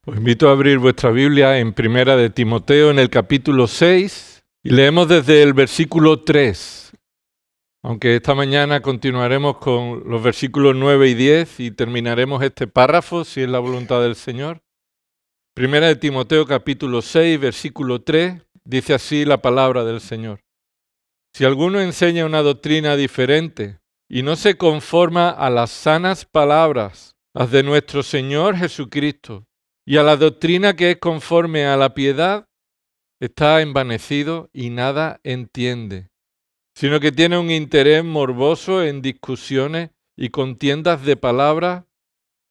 Os invito a abrir vuestra Biblia en Primera de Timoteo en el capítulo 6 y leemos desde el versículo 3. Aunque esta mañana continuaremos con los versículos 9 y 10 y terminaremos este párrafo si es la voluntad del Señor. Primera de Timoteo capítulo 6, versículo 3, dice así la palabra del Señor. Si alguno enseña una doctrina diferente y no se conforma a las sanas palabras, las de nuestro Señor Jesucristo, y a la doctrina que es conforme a la piedad, está envanecido y nada entiende, sino que tiene un interés morboso en discusiones y contiendas de palabras,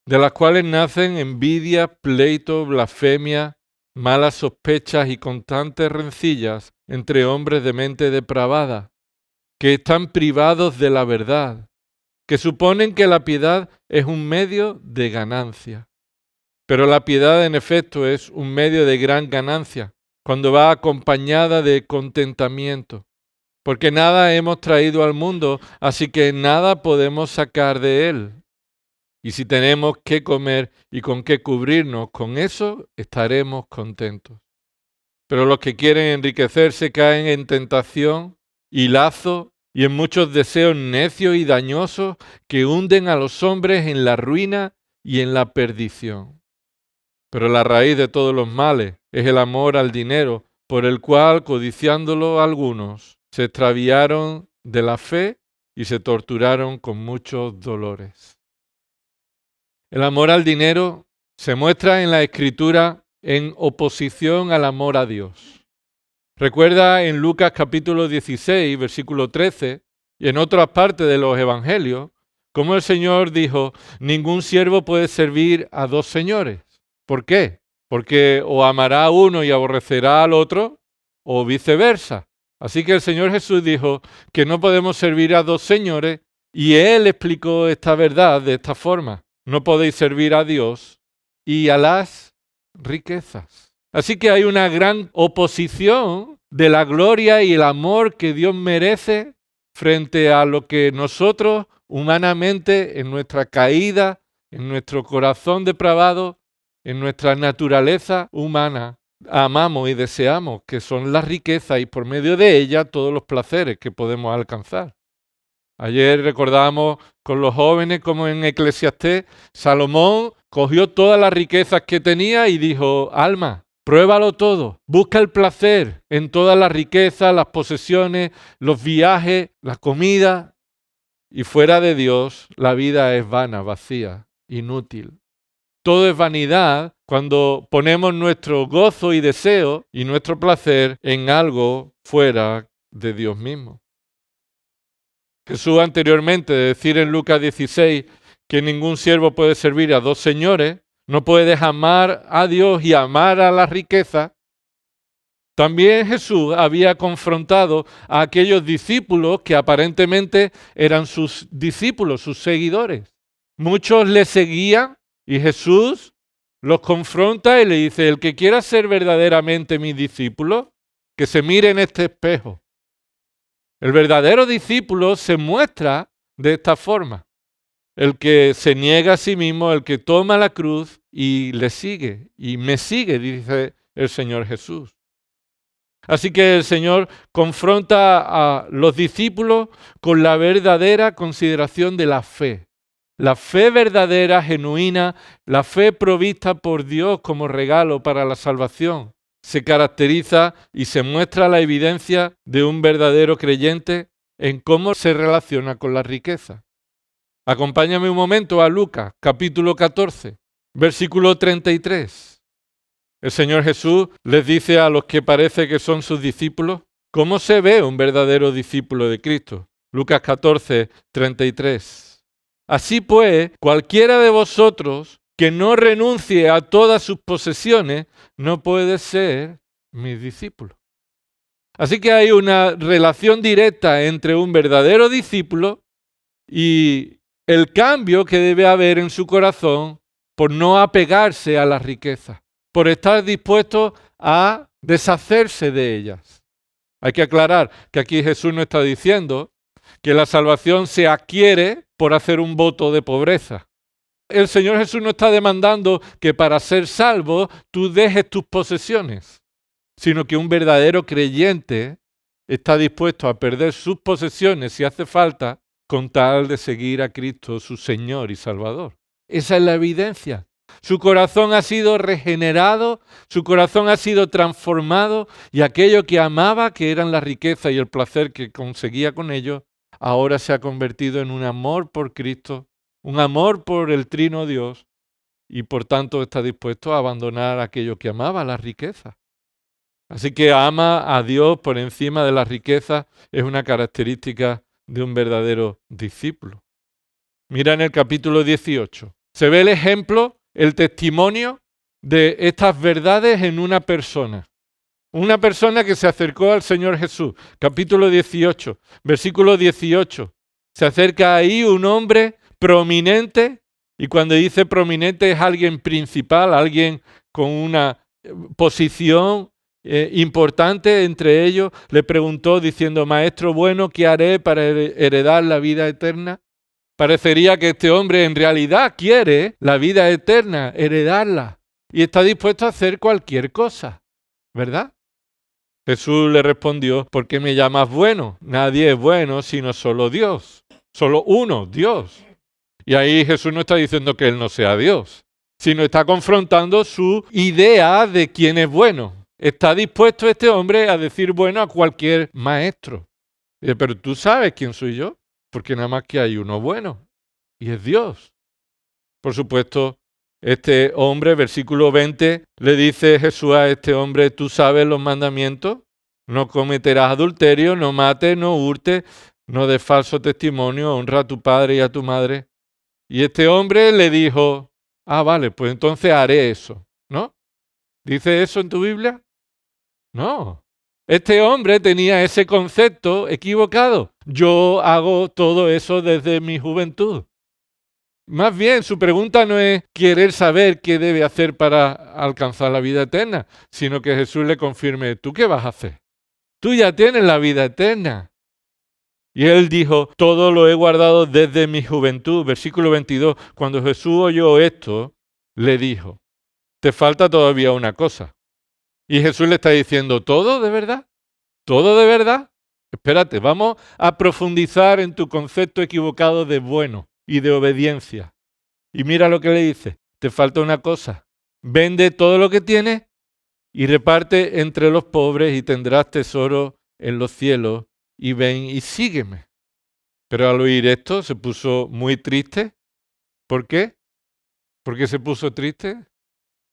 de las cuales nacen envidia, pleito, blasfemia, malas sospechas y constantes rencillas entre hombres de mente depravada, que están privados de la verdad, que suponen que la piedad es un medio de ganancia. Pero la piedad, en efecto, es un medio de gran ganancia, cuando va acompañada de contentamiento. Porque nada hemos traído al mundo, así que nada podemos sacar de él. Y si tenemos qué comer y con qué cubrirnos, con eso estaremos contentos. Pero los que quieren enriquecerse caen en tentación y lazo y en muchos deseos necios y dañosos que hunden a los hombres en la ruina y en la perdición. Pero la raíz de todos los males es el amor al dinero, por el cual, codiciándolo algunos, se extraviaron de la fe y se torturaron con muchos dolores. El amor al dinero se muestra en la Escritura en oposición al amor a Dios. Recuerda en Lucas capítulo 16, versículo 13, y en otras partes de los Evangelios, cómo el Señor dijo, ningún siervo puede servir a dos señores. ¿Por qué? Porque o amará a uno y aborrecerá al otro, o viceversa. Así que el Señor Jesús dijo que no podemos servir a dos señores, y Él explicó esta verdad de esta forma. No podéis servir a Dios y a las riquezas. Así que hay una gran oposición de la gloria y el amor que Dios merece frente a lo que nosotros humanamente en nuestra caída, en nuestro corazón depravado, en nuestra naturaleza humana, amamos y deseamos, que son las riquezas y por medio de ellas todos los placeres que podemos alcanzar. Ayer recordábamos con los jóvenes como en Eclesiastés, Salomón cogió todas las riquezas que tenía y dijo, alma, pruébalo todo, busca el placer en todas las riquezas, las posesiones, los viajes, la comida, y fuera de Dios la vida es vana, vacía, inútil. Todo es vanidad cuando ponemos nuestro gozo y deseo y nuestro placer en algo fuera de Dios mismo. Jesús anteriormente de decir en Lucas 16 que ningún siervo puede servir a dos señores, no puedes amar a Dios y amar a la riqueza. También Jesús había confrontado a aquellos discípulos que aparentemente eran sus discípulos, sus seguidores. Muchos le seguían y Jesús los confronta y le dice, el que quiera ser verdaderamente mi discípulo, que se mire en este espejo. El verdadero discípulo se muestra de esta forma. El que se niega a sí mismo, el que toma la cruz y le sigue. Y me sigue, dice el Señor Jesús. Así que el Señor confronta a los discípulos con la verdadera consideración de la fe. La fe verdadera, genuina, la fe provista por Dios como regalo para la salvación, se caracteriza y se muestra la evidencia de un verdadero creyente en cómo se relaciona con la riqueza. Acompáñame un momento a Lucas, capítulo 14, versículo 33. El Señor Jesús les dice a los que parece que son sus discípulos, ¿cómo se ve un verdadero discípulo de Cristo? Lucas 14, 33. Así pues, cualquiera de vosotros que no renuncie a todas sus posesiones, no puede ser mi discípulo. Así que hay una relación directa entre un verdadero discípulo y el cambio que debe haber en su corazón por no apegarse a las riquezas, por estar dispuesto a deshacerse de ellas. Hay que aclarar que aquí Jesús no está diciendo que la salvación se adquiere por hacer un voto de pobreza. El Señor Jesús no está demandando que para ser salvo tú dejes tus posesiones, sino que un verdadero creyente está dispuesto a perder sus posesiones si hace falta con tal de seguir a Cristo, su Señor y Salvador. Esa es la evidencia. Su corazón ha sido regenerado, su corazón ha sido transformado y aquello que amaba, que eran la riqueza y el placer que conseguía con ello, ahora se ha convertido en un amor por Cristo, un amor por el Trino Dios y por tanto está dispuesto a abandonar aquello que amaba, la riqueza. Así que ama a Dios por encima de la riqueza, es una característica de un verdadero discípulo. Mira en el capítulo 18. Se ve el ejemplo, el testimonio de estas verdades en una persona. Una persona que se acercó al Señor Jesús. Capítulo 18, versículo 18. Se acerca ahí un hombre prominente, y cuando dice prominente es alguien principal, alguien con una posición importante entre ellos. Le preguntó diciendo: Maestro bueno, ¿qué haré para heredar la vida eterna? Parecería que este hombre en realidad quiere la vida eterna, heredarla, y está dispuesto a hacer cualquier cosa, ¿verdad? Jesús le respondió: ¿por qué me llamas bueno? Nadie es bueno sino solo Dios, solo uno, Dios. Y ahí Jesús no está diciendo que Él no sea Dios, sino está confrontando su idea de quién es bueno. Está dispuesto este hombre a decir bueno a cualquier maestro. Dice: pero tú sabes quién soy yo, porque nada más que hay uno bueno, y es Dios. Por supuesto, este hombre, versículo 20, le dice Jesús a este hombre: ¿tú sabes los mandamientos? No cometerás adulterio, no mates, no hurtes, no des falso testimonio, honra a tu padre y a tu madre. Y este hombre le dijo: vale, pues entonces haré eso, ¿no? ¿Dice eso en tu Biblia? No. Este hombre tenía ese concepto equivocado. Yo hago todo eso desde mi juventud. Más bien, su pregunta no es querer saber qué debe hacer para alcanzar la vida eterna, sino que Jesús le confirme: ¿tú qué vas a hacer? Tú ya tienes la vida eterna. Y él dijo: todo lo he guardado desde mi juventud. Versículo 22, cuando Jesús oyó esto, le dijo: te falta todavía una cosa. Y Jesús le está diciendo: ¿todo de verdad? ¿Todo de verdad? Espérate, vamos a profundizar en tu concepto equivocado de bueno y de obediencia. Y mira lo que le dice: te falta una cosa. Vende todo lo que tienes y reparte entre los pobres y tendrás tesoro en los cielos, y ven y sígueme. Pero al oír esto se puso muy triste. ¿Por qué? ¿Por qué se puso triste?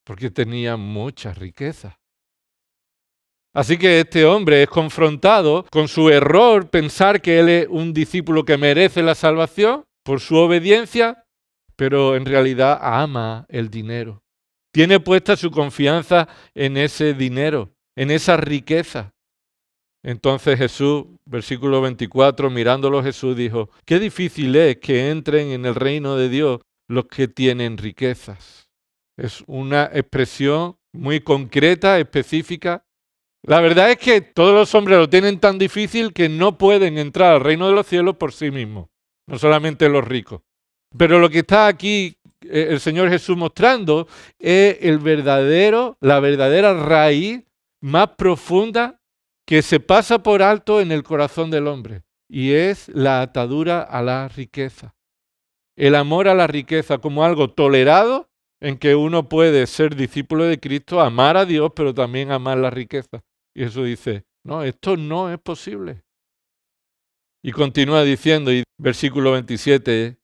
Porque tenía mucha riqueza. Así que este hombre es confrontado con su error, pensar que él es un discípulo que merece la salvación por su obediencia, pero en realidad ama el dinero. Tiene puesta su confianza en ese dinero, en esa riqueza. Entonces Jesús, versículo 24, mirándolo Jesús dijo: qué difícil es que entren en el reino de Dios los que tienen riquezas. Es una expresión muy concreta, específica. La verdad es que todos los hombres lo tienen tan difícil que no pueden entrar al reino de los cielos por sí mismos, no solamente los ricos. Pero lo que está aquí el Señor Jesús mostrando es la verdadera raíz más profunda que se pasa por alto en el corazón del hombre, y es la atadura a la riqueza. El amor a la riqueza como algo tolerado, en que uno puede ser discípulo de Cristo, amar a Dios, pero también amar la riqueza. Y Jesús dice: no, esto no es posible. Y continúa diciendo, y versículo 27,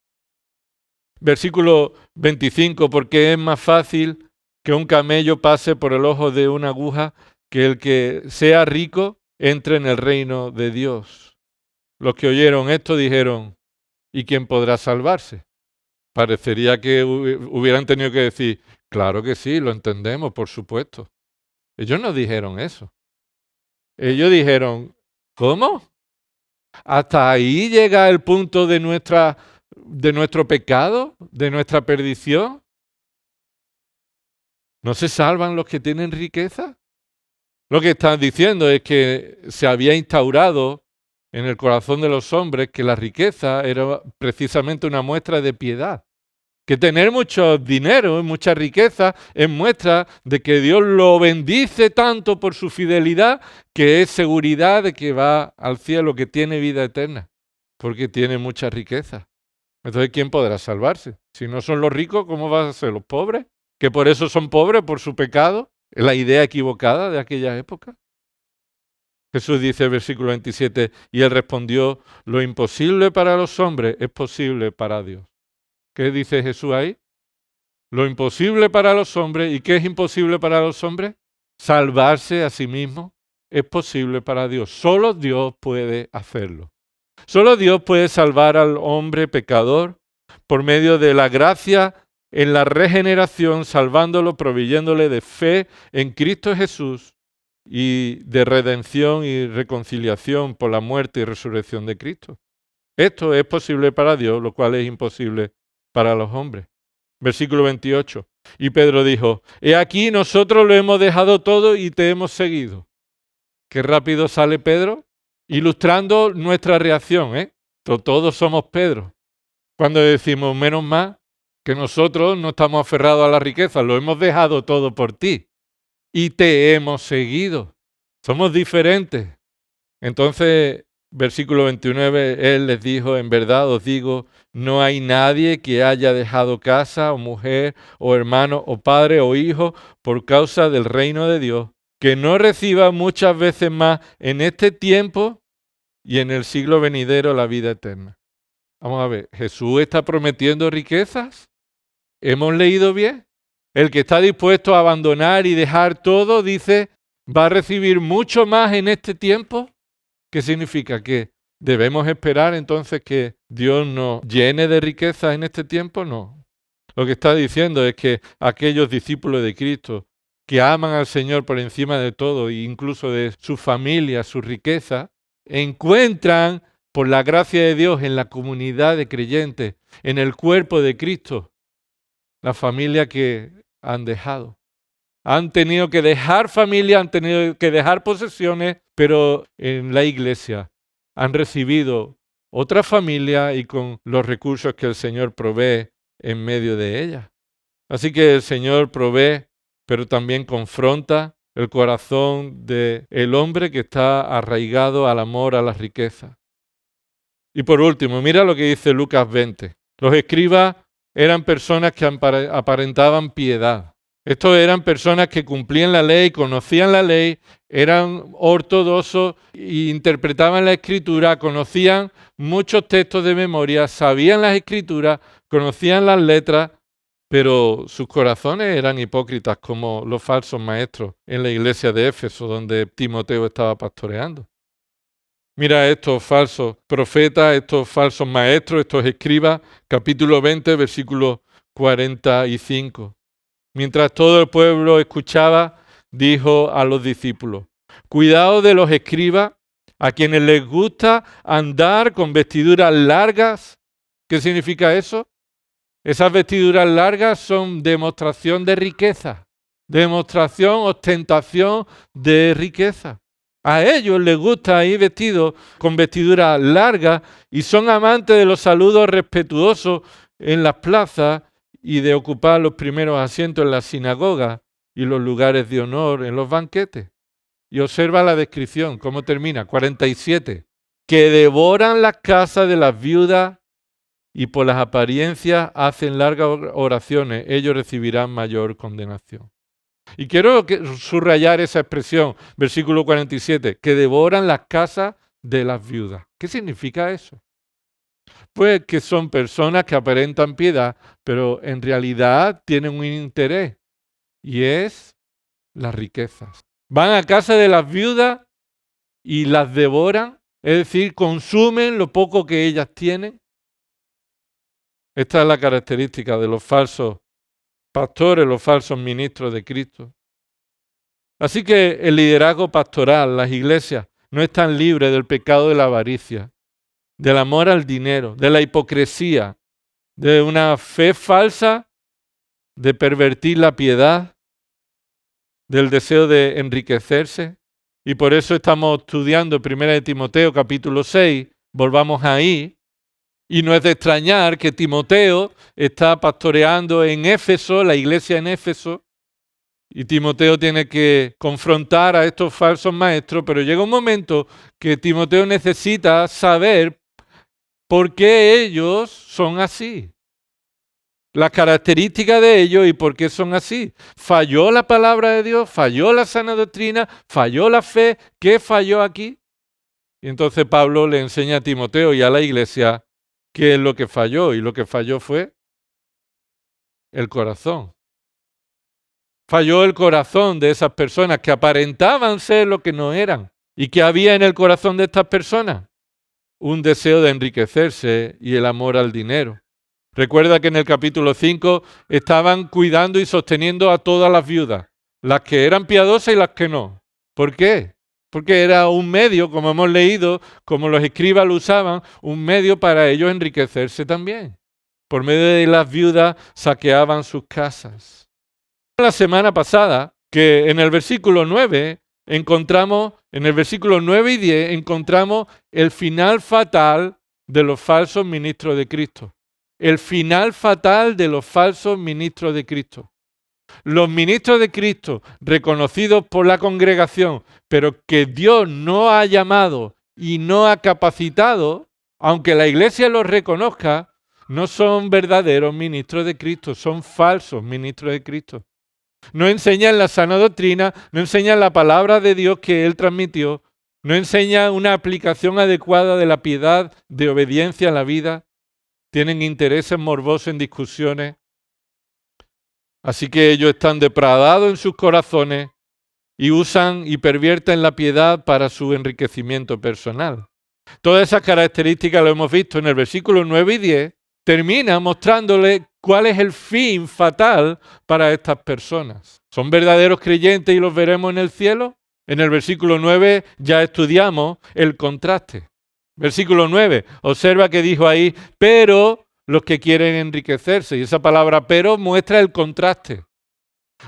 versículo 25, porque es más fácil que un camello pase por el ojo de una aguja que el que sea rico entre en el reino de Dios. Los que oyeron esto dijeron: ¿y quién podrá salvarse? Parecería que hubieran tenido que decir: claro que sí, lo entendemos, por supuesto. Ellos no dijeron eso. Ellos dijeron: ¿cómo? ¿Hasta ahí llega el punto de nuestro pecado, de nuestra perdición? ¿No se salvan los que tienen riqueza? Lo que están diciendo es que se había instaurado en el corazón de los hombres que la riqueza era precisamente una muestra de piedad. Que tener mucho dinero, mucha riqueza, es muestra de que Dios lo bendice tanto por su fidelidad, que es seguridad de que va al cielo, que tiene vida eterna, porque tiene mucha riqueza. Entonces, ¿quién podrá salvarse? Si no son los ricos, ¿cómo van a ser los pobres? Que por eso son pobres, por su pecado. Es la idea equivocada de aquella época. Jesús dice, versículo 27, y él respondió, lo imposible para los hombres es posible para Dios. ¿Qué dice Jesús ahí? Lo imposible para los hombres. ¿Y qué es imposible para los hombres? Salvarse a sí mismo es posible para Dios. Solo Dios puede hacerlo. Solo Dios puede salvar al hombre pecador por medio de la gracia en la regeneración, salvándolo, proveyéndole de fe en Cristo Jesús y de redención y reconciliación por la muerte y resurrección de Cristo. Esto es posible para Dios, lo cual es imposible para los hombres. Versículo 28. Y Pedro dijo, he aquí nosotros lo hemos dejado todo y te hemos seguido. Qué rápido sale Pedro, ilustrando nuestra reacción, ¿eh? Todos somos Pedro. Cuando decimos, menos mal que nosotros no estamos aferrados a la riqueza, lo hemos dejado todo por ti y te hemos seguido. Somos diferentes. Entonces, versículo 29, él les dijo, en verdad os digo, no hay nadie que haya dejado casa o mujer o hermano o padre o hijo por causa del reino de Dios, que no reciba muchas veces más en este tiempo y en el siglo venidero la vida eterna. Vamos a ver, ¿Jesús está prometiendo riquezas? ¿Hemos leído bien? El que está dispuesto a abandonar y dejar todo, dice, va a recibir mucho más en este tiempo. ¿Qué significa? ¿Que debemos esperar entonces que Dios nos llene de riquezas en este tiempo? No. Lo que está diciendo es que aquellos discípulos de Cristo que aman al Señor por encima de todo, e incluso de su familia, su riqueza, encuentran por la gracia de Dios en la comunidad de creyentes, en el cuerpo de Cristo, la familia que han dejado. Han tenido que dejar familia, han tenido que dejar posesiones, pero en la iglesia han recibido otra familia y con los recursos que el Señor provee en medio de ella. Así que el Señor provee, pero también confronta el corazón del hombre que está arraigado al amor a las riquezas. Y por último, mira lo que dice Lucas 20. Los escribas eran personas que aparentaban piedad. Estos eran personas que cumplían la ley, conocían la ley, eran ortodoxos e interpretaban la escritura, conocían muchos textos de memoria, sabían las escrituras, conocían las letras, pero sus corazones eran hipócritas como los falsos maestros en la iglesia de Éfeso, donde Timoteo estaba pastoreando. Mira estos falsos profetas, estos falsos maestros, estos escribas, capítulo 20, versículo 45. Mientras todo el pueblo escuchaba, dijo a los discípulos, cuidado de los escribas, a quienes les gusta andar con vestiduras largas. ¿Qué significa eso? Esas vestiduras largas son demostración de riqueza, demostración, ostentación de riqueza. A ellos les gusta ir vestidos con vestiduras largas y son amantes de los saludos respetuosos en las plazas y de ocupar los primeros asientos en las sinagogas y los lugares de honor en los banquetes. Y observa la descripción, cómo termina, 47. Que devoran las casas de las viudas y por las apariencias hacen largas oraciones, ellos recibirán mayor condenación. Y quiero subrayar esa expresión, versículo 47, que devoran las casas de las viudas. ¿Qué significa eso? Pues que son personas que aparentan piedad, pero en realidad tienen un interés, y es las riquezas. Van a casa de las viudas y las devoran, es decir, consumen lo poco que ellas tienen. Esta es la característica de los falsos pastores, los falsos ministros de Cristo. Así que el liderazgo pastoral, las iglesias, no están libres del pecado de la avaricia, del amor al dinero, de la hipocresía, de una fe falsa, de pervertir la piedad, del deseo de enriquecerse. Y por eso estamos estudiando 1 Timoteo capítulo 6, volvamos ahí, Y no es de extrañar que Timoteo está pastoreando en Éfeso, la iglesia en Éfeso, y Timoteo tiene que confrontar a estos falsos maestros, pero llega un momento que Timoteo necesita saber por qué ellos son así. Las características de ellos y por qué son así. ¿Falló la palabra de Dios? ¿Falló la sana doctrina? ¿Falló la fe? ¿Qué falló aquí? Y entonces Pablo le enseña a Timoteo y a la iglesia qué es lo que falló. Y lo que falló fue el corazón. Falló el corazón de esas personas que aparentaban ser lo que no eran. ¿Y qué había en el corazón de estas personas? Un deseo de enriquecerse y el amor al dinero. Recuerda que en el capítulo 5 estaban cuidando y sosteniendo a todas las viudas, las que eran piadosas y las que no. ¿Por qué? Porque era un medio, como hemos leído, como los escribas lo usaban, un medio para ellos enriquecerse también. Por medio de las viudas saqueaban sus casas. La semana pasada, que en el versículo 9 encontramos, en el versículo 9 y 10 encontramos el final fatal de los falsos ministros de Cristo. El final fatal de los falsos ministros de Cristo. Los ministros de Cristo, reconocidos por la congregación, pero que Dios no ha llamado y no ha capacitado, aunque la iglesia los reconozca, no son verdaderos ministros de Cristo, son falsos ministros de Cristo. No enseñan la sana doctrina, no enseñan la palabra de Dios que Él transmitió, no enseñan una aplicación adecuada de la piedad, de obediencia a la vida. Tienen intereses morbosos en discusiones. Así que ellos están depravados en sus corazones y usan y pervierten la piedad para su enriquecimiento personal. Todas esas características lo hemos visto en el versículo 9 y 10. Termina mostrándole cuál es el fin fatal para estas personas. ¿Son verdaderos creyentes y los veremos en el cielo? En el versículo 9 ya estudiamos el contraste. Versículo 9, observa que dijo ahí, pero los que quieren enriquecerse. Y esa palabra pero muestra el contraste.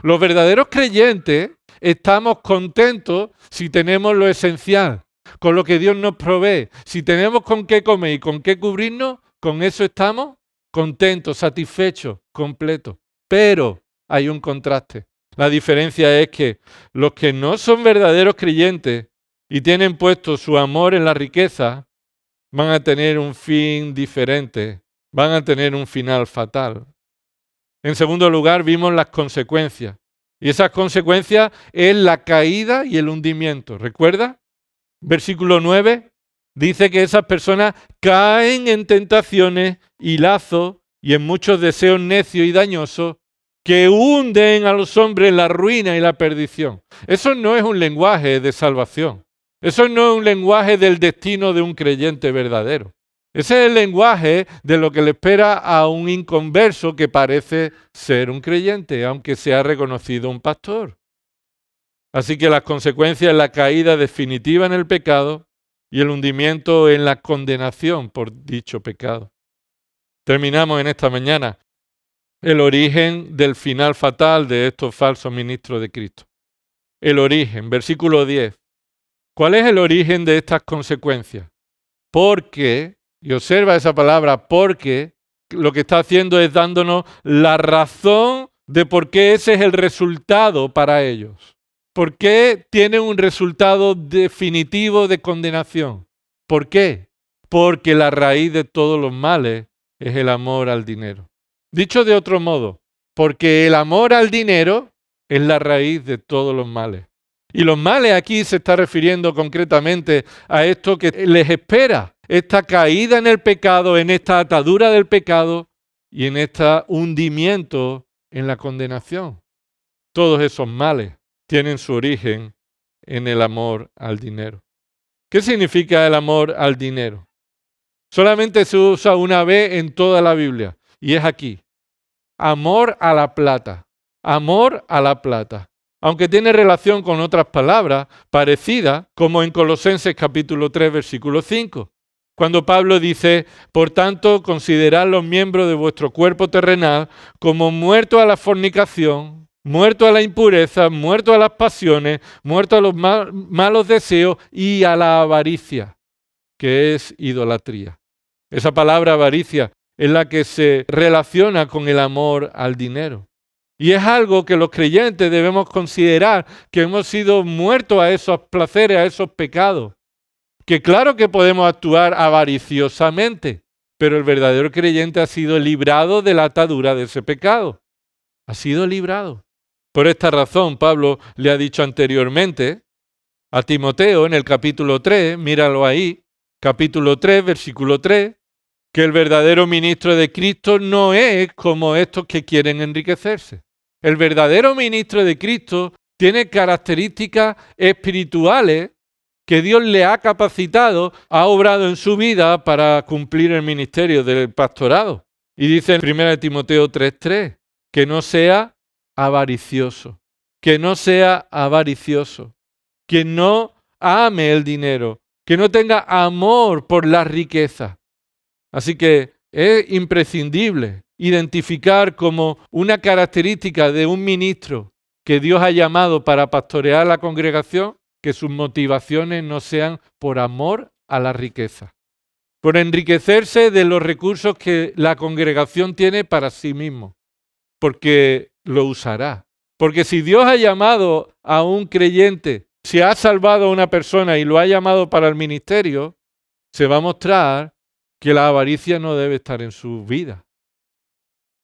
Los verdaderos creyentes estamos contentos si tenemos lo esencial, con lo que Dios nos provee. Si tenemos con qué comer y con qué cubrirnos, con eso estamos contentos, satisfechos, completos. Pero hay un contraste. La diferencia es que los que no son verdaderos creyentes y tienen puesto su amor en la riqueza, van a tener un fin diferente, van a tener un final fatal. En segundo lugar, vimos las consecuencias. Y esas consecuencias es la caída y el hundimiento. ¿Recuerda? Versículo 9 dice que esas personas caen en tentaciones y lazos y en muchos deseos necios y dañosos que hunden a los hombres en la ruina y la perdición. Eso no es un lenguaje de salvación. Eso no es un lenguaje del destino de un creyente verdadero. Ese es el lenguaje de lo que le espera a un inconverso que parece ser un creyente, aunque sea reconocido un pastor. Así que las consecuencias, la caída definitiva en el pecado y el hundimiento en la condenación por dicho pecado. Terminamos en esta mañana el origen del final fatal de estos falsos ministros de Cristo. El origen, versículo 10. ¿Cuál es el origen de estas consecuencias? Porque, y observa esa palabra, porque lo que está haciendo es dándonos la razón de por qué ese es el resultado para ellos. ¿Por qué tienen un resultado definitivo de condenación? ¿Por qué? Porque la raíz de todos los males es el amor al dinero. Dicho de otro modo, porque el amor al dinero es la raíz de todos los males. Y los males aquí se está refiriendo concretamente a esto que les espera, esta caída en el pecado, en esta atadura del pecado y en este hundimiento en la condenación. Todos esos males tienen su origen en el amor al dinero. ¿Qué significa el amor al dinero? Solamente se usa una vez en toda la Biblia y es aquí. Amor a la plata. Amor a la plata. Aunque tiene relación con otras palabras parecidas, como en Colosenses capítulo 3, versículo 5. Cuando Pablo dice, por tanto, considerad los miembros de vuestro cuerpo terrenal como muertos a la fornicación, muertos a la impureza, muertos a las pasiones, muertos a los malos deseos y a la avaricia, que es idolatría. Esa palabra avaricia es la que se relaciona con el amor al dinero. Y es algo que los creyentes debemos considerar, que hemos sido muertos a esos placeres, a esos pecados. Que claro que podemos actuar avariciosamente, pero el verdadero creyente ha sido librado de la atadura de ese pecado. Ha sido librado. Por esta razón, Pablo le ha dicho anteriormente a Timoteo en el capítulo 3, míralo ahí, capítulo 3, versículo 3, que el verdadero ministro de Cristo no es como estos que quieren enriquecerse. El verdadero ministro de Cristo tiene características espirituales que Dios le ha capacitado, ha obrado en su vida para cumplir el ministerio del pastorado. Y dice en 1 Timoteo 3:3, que no sea avaricioso, que no sea avaricioso, que no ame el dinero, que no tenga amor por la riqueza. Así que es imprescindible identificar como una característica de un ministro que Dios ha llamado para pastorear la congregación, que sus motivaciones no sean por amor a la riqueza, por enriquecerse de los recursos que la congregación tiene para sí mismo, porque lo usará. Porque si Dios ha llamado a un creyente, si ha salvado a una persona y lo ha llamado para el ministerio, se va a mostrar que la avaricia no debe estar en su vida.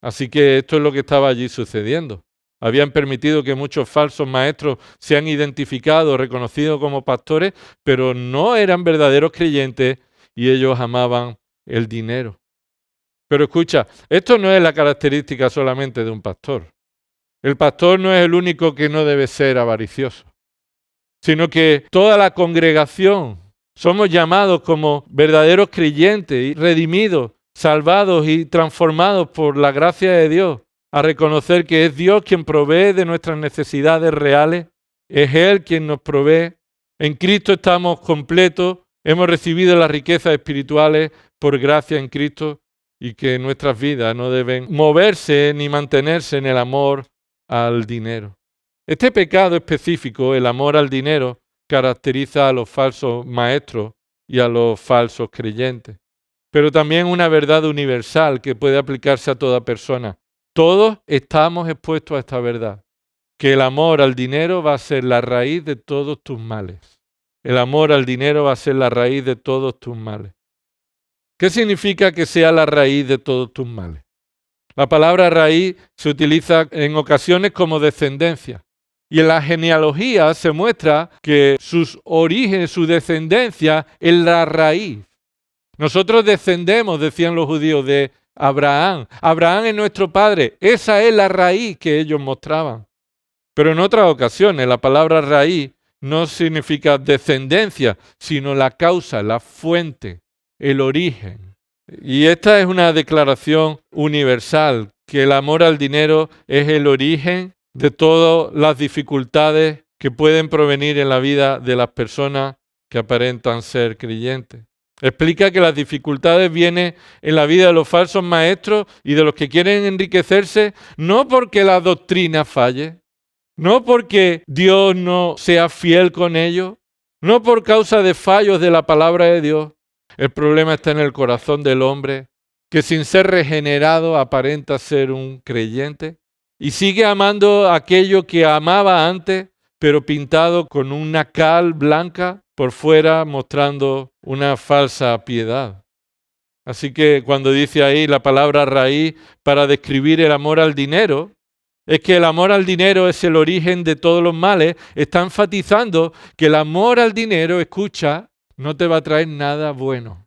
Así que esto es lo que estaba allí sucediendo. Habían permitido que muchos falsos maestros sean identificados, reconocidos como pastores, pero no eran verdaderos creyentes y ellos amaban el dinero. Pero escucha, esto no es la característica solamente de un pastor. El pastor no es el único que no debe ser avaricioso, sino que toda la congregación somos llamados como verdaderos creyentes y redimidos, salvados y transformados por la gracia de Dios, a reconocer que es Dios quien provee de nuestras necesidades reales, es Él quien nos provee. En Cristo estamos completos, hemos recibido las riquezas espirituales por gracia en Cristo y que nuestras vidas no deben moverse ni mantenerse en el amor al dinero. Este pecado específico, el amor al dinero, caracteriza a los falsos maestros y a los falsos creyentes. Pero también una verdad universal que puede aplicarse a toda persona. Todos estamos expuestos a esta verdad, que el amor al dinero va a ser la raíz de todos tus males. El amor al dinero va a ser la raíz de todos tus males. ¿Qué significa que sea la raíz de todos tus males? La palabra raíz se utiliza en ocasiones como descendencia. Y en la genealogía se muestra que sus orígenes, su descendencia es la raíz. Nosotros descendemos, decían los judíos, de Abraham. Abraham es nuestro padre. Esa es la raíz que ellos mostraban. Pero en otras ocasiones la palabra raíz no significa descendencia, sino la causa, la fuente, el origen. Y esta es una declaración universal, que el amor al dinero es el origen de todas las dificultades que pueden provenir en la vida de las personas que aparentan ser creyentes. Explica que las dificultades vienen en la vida de los falsos maestros y de los que quieren enriquecerse, no porque la doctrina falle, no porque Dios no sea fiel con ellos, no por causa de fallos de la palabra de Dios. El problema está en el corazón del hombre, que sin ser regenerado aparenta ser un creyente y sigue amando aquello que amaba antes, pero pintado con una cal blanca por fuera, mostrando una falsa piedad. Así que cuando dice ahí la palabra raíz para describir el amor al dinero, es que el amor al dinero es el origen de todos los males. Está enfatizando que el amor al dinero, escucha, no te va a traer nada bueno.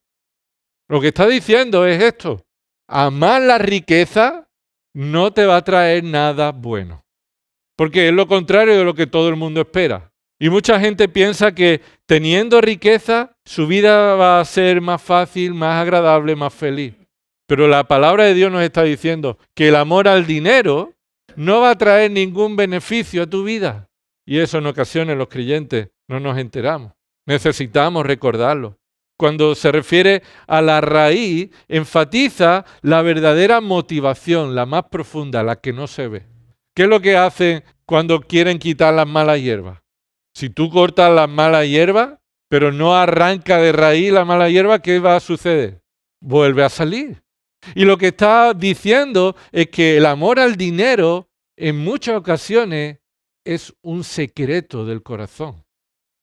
Lo que está diciendo es esto: amar la riqueza no te va a traer nada bueno, porque es lo contrario de lo que todo el mundo espera. Y mucha gente piensa que teniendo riqueza, su vida va a ser más fácil, más agradable, más feliz. Pero la palabra de Dios nos está diciendo que el amor al dinero no va a traer ningún beneficio a tu vida. Y eso en ocasiones los creyentes no nos enteramos. Necesitamos recordarlo. Cuando se refiere a la raíz, enfatiza la verdadera motivación, la más profunda, la que no se ve. ¿Qué es lo que hacen cuando quieren quitar las malas hierbas? Si tú cortas las malas hierbas, pero no arranca de raíz la mala hierba, ¿qué va a suceder? vuelve a salir. Y lo que está diciendo es que el amor al dinero en muchas ocasiones es un secreto del corazón.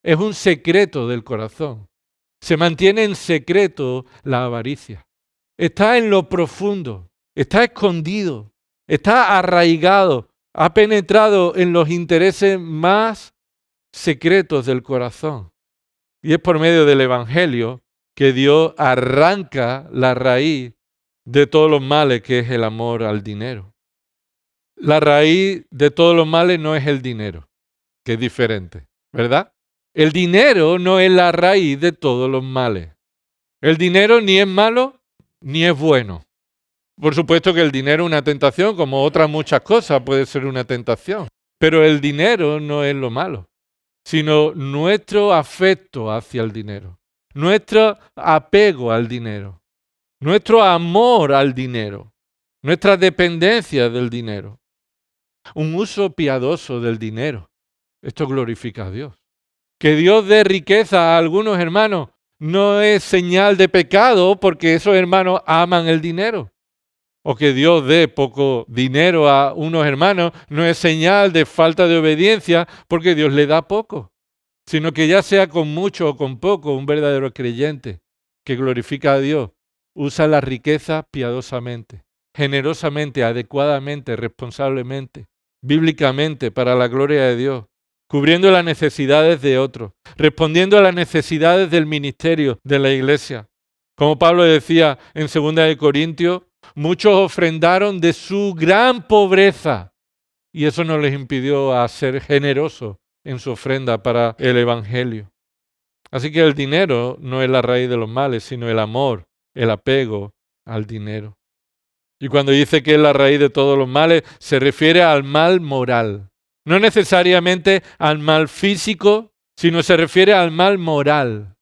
Es un secreto del corazón. Se mantiene en secreto la avaricia. Está en lo profundo, está escondido, está arraigado, ha penetrado en los intereses más secretos del corazón. Y es por medio del Evangelio que Dios arranca la raíz de todos los males, que es el amor al dinero. La raíz de todos los males no es el dinero, que es diferente, ¿verdad? El dinero no es la raíz de todos los males. El dinero ni es malo ni es bueno. Por supuesto que el dinero es una tentación, como otras muchas cosas puede ser una tentación. Pero el dinero no es lo malo, sino nuestro afecto hacia el dinero, nuestro apego al dinero, nuestro amor al dinero, nuestra dependencia del dinero. Un uso piadoso del dinero. Esto glorifica a Dios. Que Dios dé riqueza a algunos hermanos no es señal de pecado porque esos hermanos aman el dinero. O que Dios dé poco dinero a unos hermanos no es señal de falta de obediencia porque Dios le da poco. Sino que ya sea con mucho o con poco, un verdadero creyente que glorifica a Dios usa la riqueza piadosamente, generosamente, adecuadamente, responsablemente, bíblicamente, para la gloria de Dios, cubriendo las necesidades de otros, respondiendo a las necesidades del ministerio de la iglesia. Como Pablo decía en 2 Corintios, muchos ofrendaron de su gran pobreza y eso no les impidió a ser generosos en su ofrenda para el Evangelio. Así que el dinero no es la raíz de los males, sino el amor, el apego al dinero. Y cuando dice que es la raíz de todos los males, se refiere al mal moral. No necesariamente al mal físico, sino se refiere al mal moral.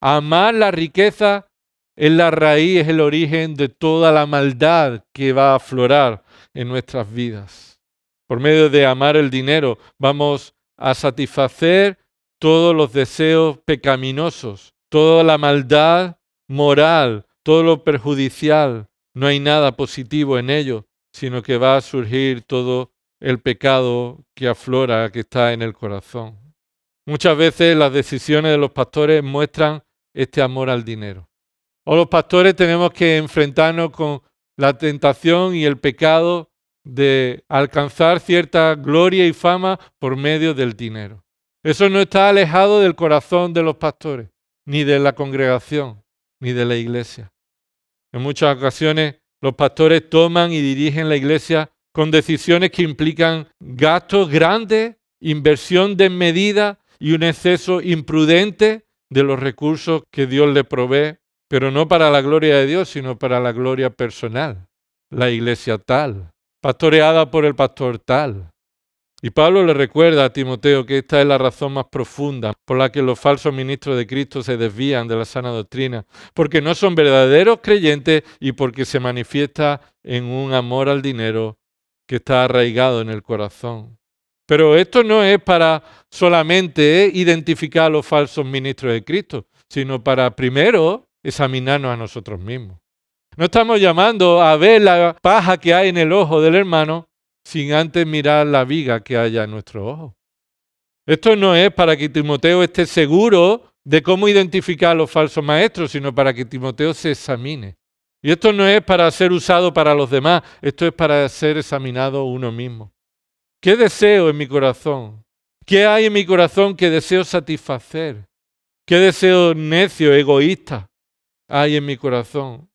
Amar la riqueza es la raíz, es el origen de toda la maldad que va a aflorar en nuestras vidas. Por medio de amar el dinero vamos a satisfacer todos los deseos pecaminosos, toda la maldad moral, todo lo perjudicial. No hay nada positivo en ello, sino que va a surgir todo el pecado que aflora, que está en el corazón. Muchas veces las decisiones de los pastores muestran este amor al dinero. O los pastores tenemos que enfrentarnos con la tentación y el pecado de alcanzar cierta gloria y fama por medio del dinero. Eso no está alejado del corazón de los pastores, ni de la congregación, ni de la iglesia. En muchas ocasiones los pastores toman y dirigen la iglesia con decisiones que implican gastos grandes, inversión desmedida y un exceso imprudente de los recursos que Dios les provee, pero no para la gloria de Dios, sino para la gloria personal. La iglesia tal, pastoreada por el pastor tal. Y Pablo le recuerda a Timoteo que esta es la razón más profunda por la que los falsos ministros de Cristo se desvían de la sana doctrina, porque no son verdaderos creyentes y porque se manifiesta en un amor al dinero que está arraigado en el corazón. Pero esto no es para solamente identificar a los falsos ministros de Cristo, sino para primero examinarnos a nosotros mismos. No estamos llamando a ver la paja que hay en el ojo del hermano sin antes mirar la viga que haya en nuestro ojo. Esto no es para que Timoteo esté seguro de cómo identificar a los falsos maestros, sino para que Timoteo se examine. Y esto no es para ser usado para los demás, esto es para ser examinado uno mismo. ¿Qué deseo en mi corazón? ¿Qué hay en mi corazón que deseo satisfacer? ¿Qué deseo necio, egoísta hay en mi corazón?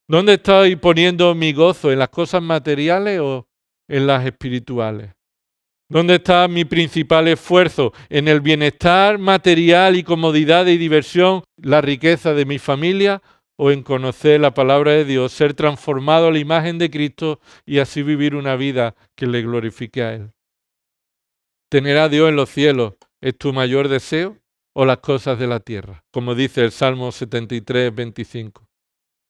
¿Dónde estoy poniendo mi gozo? ¿En las cosas materiales o en las espirituales? ¿Dónde está mi principal esfuerzo? ¿En el bienestar material y comodidad y diversión, la riqueza de mi familia? ¿O en conocer la palabra de Dios, ser transformado a la imagen de Cristo y así vivir una vida que le glorifique a Él? ¿Tener a Dios en los cielos es tu mayor deseo o las cosas de la tierra? Como dice el Salmo 73, 25.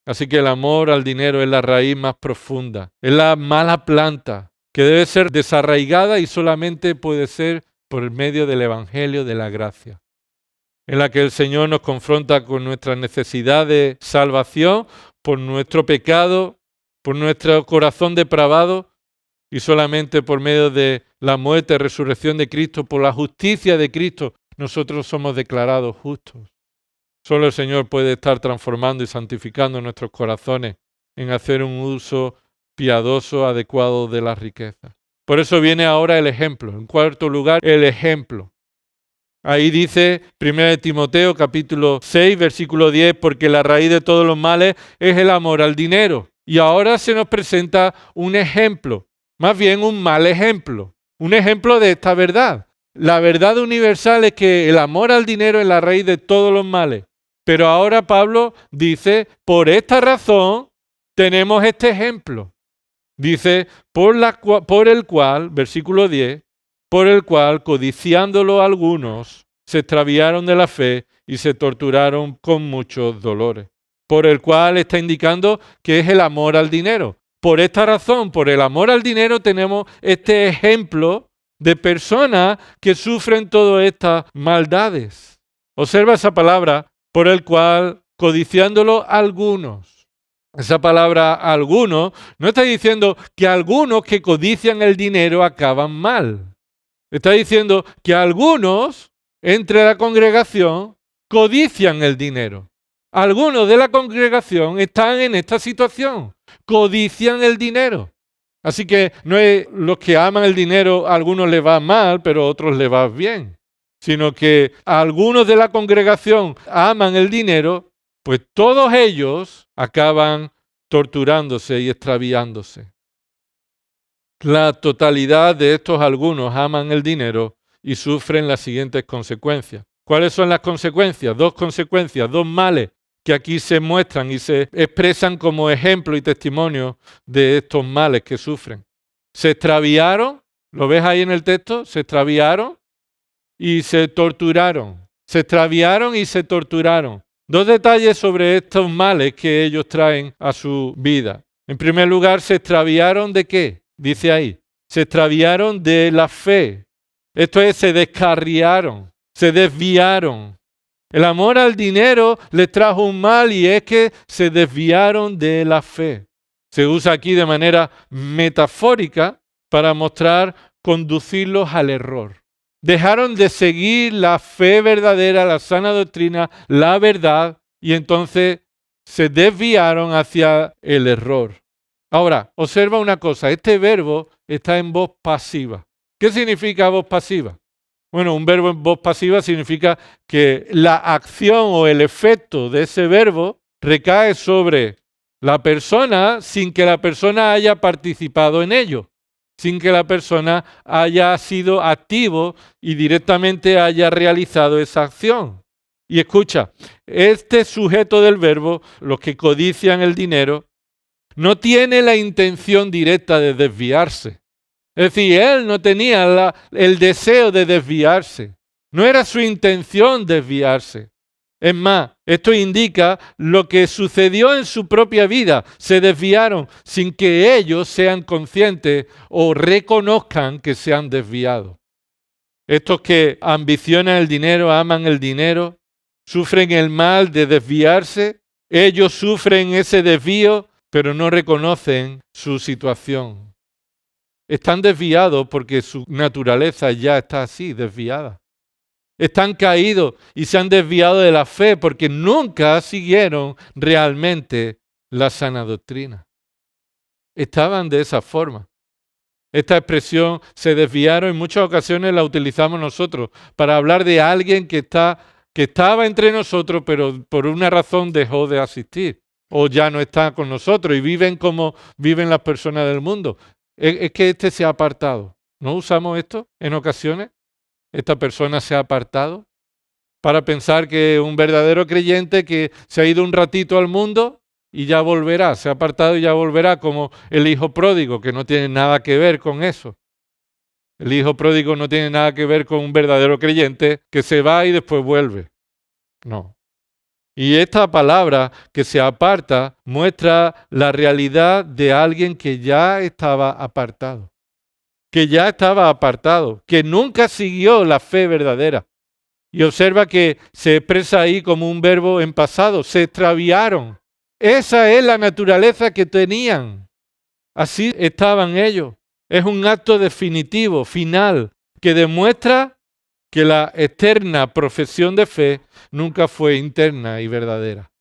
Así que el amor al dinero es la raíz más profunda, es la mala planta que debe ser desarraigada y solamente puede ser por el medio del Evangelio de la gracia, en la que el Señor nos confronta con nuestra necesidad de salvación por nuestro pecado, por nuestro corazón depravado, y solamente por medio de la muerte y resurrección de Cristo, por la justicia de Cristo, nosotros somos declarados justos. Solo el Señor puede estar transformando y santificando nuestros corazones en hacer un uso piadoso, adecuado de las riquezas. Por eso viene ahora el ejemplo. En cuarto lugar, el ejemplo. Ahí dice 1 Timoteo capítulo 6, versículo 10, porque la raíz de todos los males es el amor al dinero. Y ahora se nos presenta un ejemplo, más bien un mal ejemplo, un ejemplo de esta verdad. La verdad universal es que el amor al dinero es la raíz de todos los males. Pero ahora Pablo dice, por esta razón tenemos este ejemplo. Dice, por el cual, versículo 10, por el cual, codiciándolo algunos, se extraviaron de la fe y se torturaron con muchos dolores. Por el cual está indicando que es el amor al dinero. Por esta razón, por el amor al dinero, tenemos este ejemplo de personas que sufren todas estas maldades. Observa esa palabra, por el cual, codiciándolo algunos. Esa palabra algunos no está diciendo que algunos que codician el dinero acaban mal. Está diciendo que algunos entre la congregación codician el dinero. Algunos de la congregación están en esta situación, codician el dinero. Así que no es los que aman el dinero, a algunos les va mal, pero a otros les va bien. Sino que algunos de la congregación aman el dinero, pues todos ellos acaban torturándose y extraviándose. La totalidad de estos algunos aman el dinero y sufren las siguientes consecuencias. ¿Cuáles son las consecuencias? Dos consecuencias, dos males que aquí se muestran y se expresan como ejemplo y testimonio de estos males que sufren. Se extraviaron, ¿lo ves ahí en el texto? Se extraviaron y se torturaron. Se extraviaron y se torturaron. Dos detalles sobre estos males que ellos traen a su vida. En primer lugar, se extraviaron ¿de qué? Dice ahí, se extraviaron de la fe. Esto es, se descarriaron, se desviaron. El amor al dinero les trajo un mal y es que se desviaron de la fe. Se usa aquí de manera metafórica para mostrar conducirlos al error. Dejaron de seguir la fe verdadera, la sana doctrina, la verdad, y entonces se desviaron hacia el error. Ahora, observa una cosa, este verbo está en voz pasiva. ¿Qué significa voz pasiva? Bueno, un verbo en voz pasiva significa que la acción o el efecto de ese verbo recae sobre la persona sin que la persona haya participado en ello, sin que la persona haya sido activo y directamente haya realizado esa acción. Y escucha, este sujeto del verbo, los que codician el dinero, no tiene la intención directa de desviarse. Es decir, él no tenía el deseo de desviarse. No era su intención desviarse. Es más, esto indica lo que sucedió en su propia vida. Se desviaron sin que ellos sean conscientes o reconozcan que se han desviado. Estos que ambicionan el dinero, aman el dinero, sufren el mal de desviarse. Ellos sufren ese desvío, pero no reconocen su situación. Están desviados porque su naturaleza ya está así, desviada. Están caídos y se han desviado de la fe porque nunca siguieron realmente la sana doctrina. Estaban de esa forma. Esta expresión se desviaron en muchas ocasiones la utilizamos nosotros para hablar de alguien que estaba entre nosotros pero por una razón dejó de asistir o ya no está con nosotros y viven como viven las personas del mundo. Es que este se ha apartado. ¿No usamos esto en ocasiones? Esta persona se ha apartado para pensar que un verdadero creyente que se ha ido un ratito al mundo y ya volverá, se ha apartado y ya volverá, como el hijo pródigo, que no tiene nada que ver con eso. El hijo pródigo no tiene nada que ver con un verdadero creyente que se va y después vuelve. No. Y esta palabra que se aparta muestra la realidad de alguien que ya estaba apartado. Que ya estaba apartado, que nunca siguió la fe verdadera. Y observa que se expresa ahí como un verbo en pasado, se extraviaron. Esa es la naturaleza que tenían. Así estaban ellos. Es un acto definitivo, final, que demuestra que la eterna profesión de fe nunca fue interna y verdadera.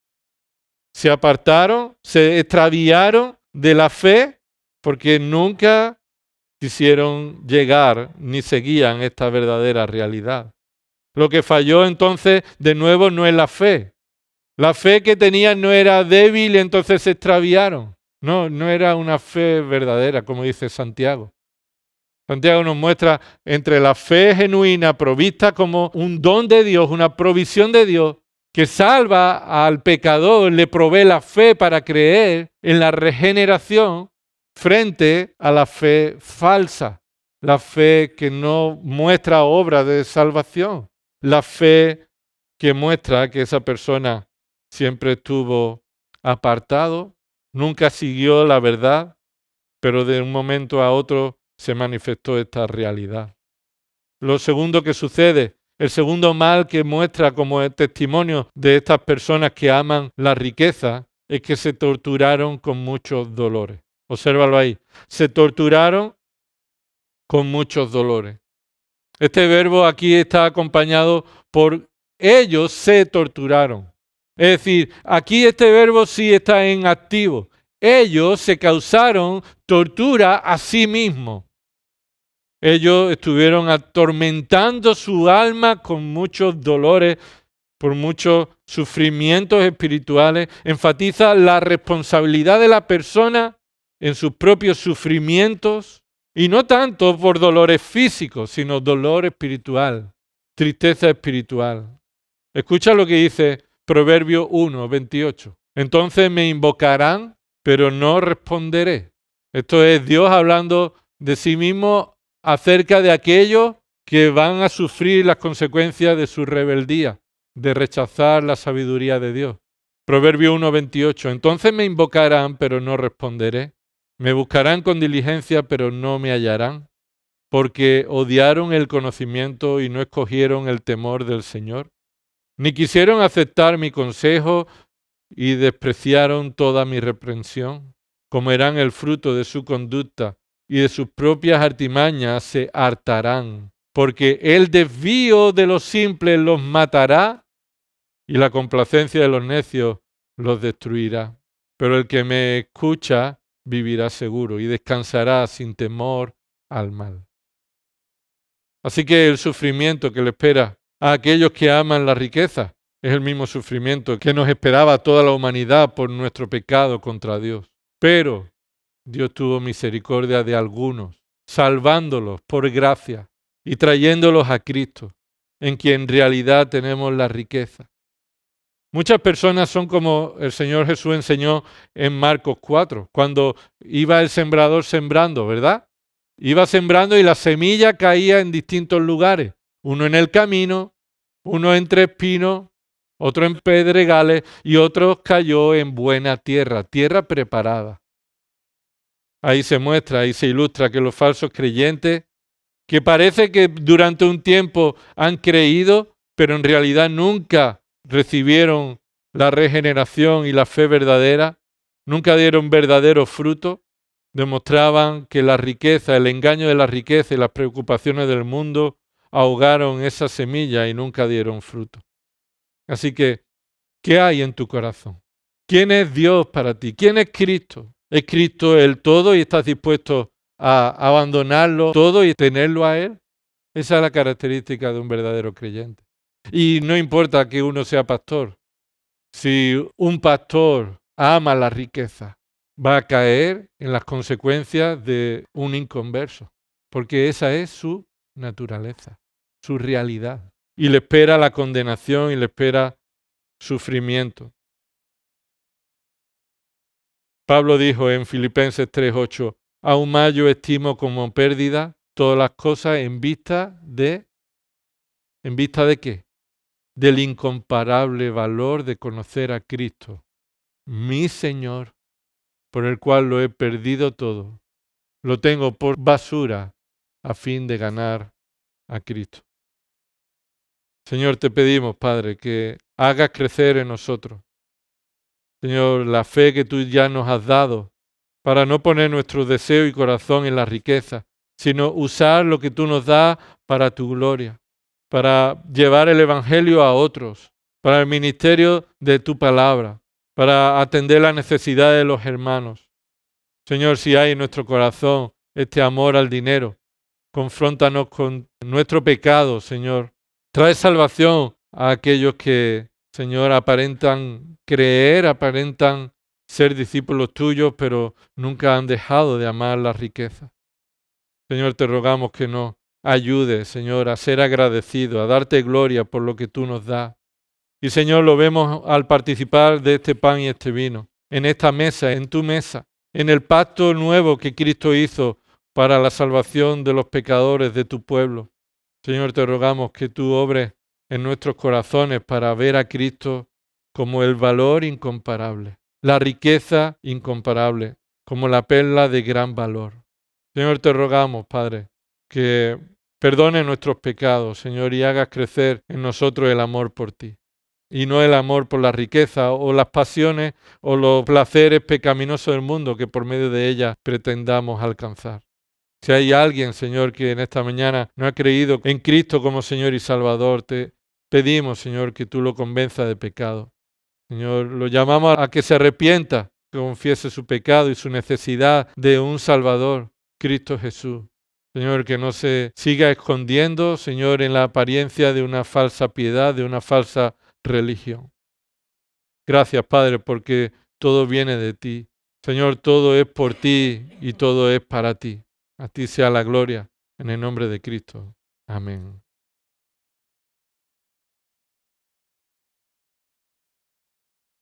Se apartaron, se extraviaron de la fe porque nunca quisieron llegar ni seguían esta verdadera realidad. Lo que falló entonces de nuevo no es la fe. La fe que tenían no era débil y entonces se extraviaron. No era una fe verdadera, como dice Santiago. Santiago nos muestra entre la fe genuina provista como un don de Dios, una provisión de Dios que salva al pecador, le provee la fe para creer en la regeneración frente a la fe falsa, la fe que no muestra obra de salvación, la fe que muestra que esa persona siempre estuvo apartado, nunca siguió la verdad, pero de un momento a otro se manifestó esta realidad. Lo segundo que sucede, el segundo mal que muestra como el testimonio de estas personas que aman la riqueza, es que se torturaron con muchos dolores. Obsérvalo ahí. Se torturaron con muchos dolores. Este verbo aquí está acompañado por ellos se torturaron. Es decir, aquí este verbo sí está en activo. Ellos se causaron tortura a sí mismos. Ellos estuvieron atormentando su alma con muchos dolores, por muchos sufrimientos espirituales. Enfatiza la responsabilidad de la persona en sus propios sufrimientos, y no tanto por dolores físicos, sino dolor espiritual, tristeza espiritual. Escucha lo que dice Proverbio 1, 28. Entonces me invocarán, pero no responderé. Esto es Dios hablando de sí mismo acerca de aquellos que van a sufrir las consecuencias de su rebeldía, de rechazar la sabiduría de Dios. Proverbio 1, 28. Entonces me invocarán, pero no responderé. Me buscarán con diligencia, pero no me hallarán, porque odiaron el conocimiento y no escogieron el temor del Señor. Ni quisieron aceptar mi consejo y despreciaron toda mi reprensión. Comerán el fruto de su conducta y de sus propias artimañas se hartarán, porque el desvío de los simples los matará y la complacencia de los necios los destruirá. Pero el que me escucha vivirá seguro y descansará sin temor al mal. Así que el sufrimiento que le espera a aquellos que aman la riqueza es el mismo sufrimiento que nos esperaba a toda la humanidad por nuestro pecado contra Dios. Pero Dios tuvo misericordia de algunos, salvándolos por gracia y trayéndolos a Cristo, en quien en realidad tenemos la riqueza. Muchas personas son como el Señor Jesús enseñó en Marcos 4, cuando iba el sembrador sembrando, ¿verdad? Iba sembrando y la semilla caía en distintos lugares. Uno en el camino, uno entre espinos, otro en pedregales y otro cayó en buena tierra, tierra preparada. Ahí se muestra, ahí se ilustra que los falsos creyentes, que parece que durante un tiempo han creído, pero en realidad nunca recibieron la regeneración y la fe verdadera, nunca dieron verdadero fruto, demostraban que la riqueza, el engaño de la riqueza y las preocupaciones del mundo ahogaron esa semilla y nunca dieron fruto. Así que, ¿qué hay en tu corazón? ¿Quién es Dios para ti? ¿Quién es Cristo? ¿Es Cristo el todo y estás dispuesto a abandonarlo todo y tenerlo a Él? Esa es la característica de un verdadero creyente. Y no importa que uno sea pastor. Si un pastor ama la riqueza, va a caer en las consecuencias de un inconverso, porque esa es su naturaleza, su realidad. Y le espera la condenación y le espera sufrimiento. Pablo dijo en Filipenses 3:8, aún más yo estimo como pérdida todas las cosas ¿en vista de qué? Del incomparable valor de conocer a Cristo, mi Señor, por el cual lo he perdido todo. Lo tengo por basura a fin de ganar a Cristo. Señor, te pedimos, Padre, que hagas crecer en nosotros Señor, la fe que tú ya nos has dado para no poner nuestro deseo y corazón en la riqueza, sino usar lo que tú nos das para tu gloria, para llevar el Evangelio a otros, para el ministerio de tu palabra, para atender las necesidades de los hermanos. Señor, si hay en nuestro corazón este amor al dinero, confróntanos con nuestro pecado, Señor. Trae salvación a aquellos que, Señor, aparentan creer, aparentan ser discípulos tuyos, pero nunca han dejado de amar la riqueza. Señor, te rogamos que nos ayudes, Señor, a ser agradecidos, a darte gloria por lo que tú nos das. Y, Señor, lo vemos al participar de este pan y este vino, en esta mesa, en tu mesa, en el pacto nuevo que Cristo hizo para la salvación de los pecadores de tu pueblo. Señor, te rogamos que tú obres en nuestros corazones para ver a Cristo como el valor incomparable, la riqueza incomparable, como la perla de gran valor. Señor, te rogamos, Padre, que perdone nuestros pecados, Señor, y hagas crecer en nosotros el amor por ti. Y no el amor por la riqueza o las pasiones o los placeres pecaminosos del mundo que por medio de ellas pretendamos alcanzar. Si hay alguien, Señor, que en esta mañana no ha creído en Cristo como Señor y Salvador, te pedimos, Señor, que tú lo convenzas de pecado. Señor, lo llamamos a que se arrepienta, que confiese su pecado y su necesidad de un Salvador, Cristo Jesús. Señor, que no se siga escondiendo, Señor, en la apariencia de una falsa piedad, de una falsa religión. Gracias, Padre, porque todo viene de ti. Señor, todo es por ti y todo es para ti. A ti sea la gloria, en el nombre de Cristo. Amén.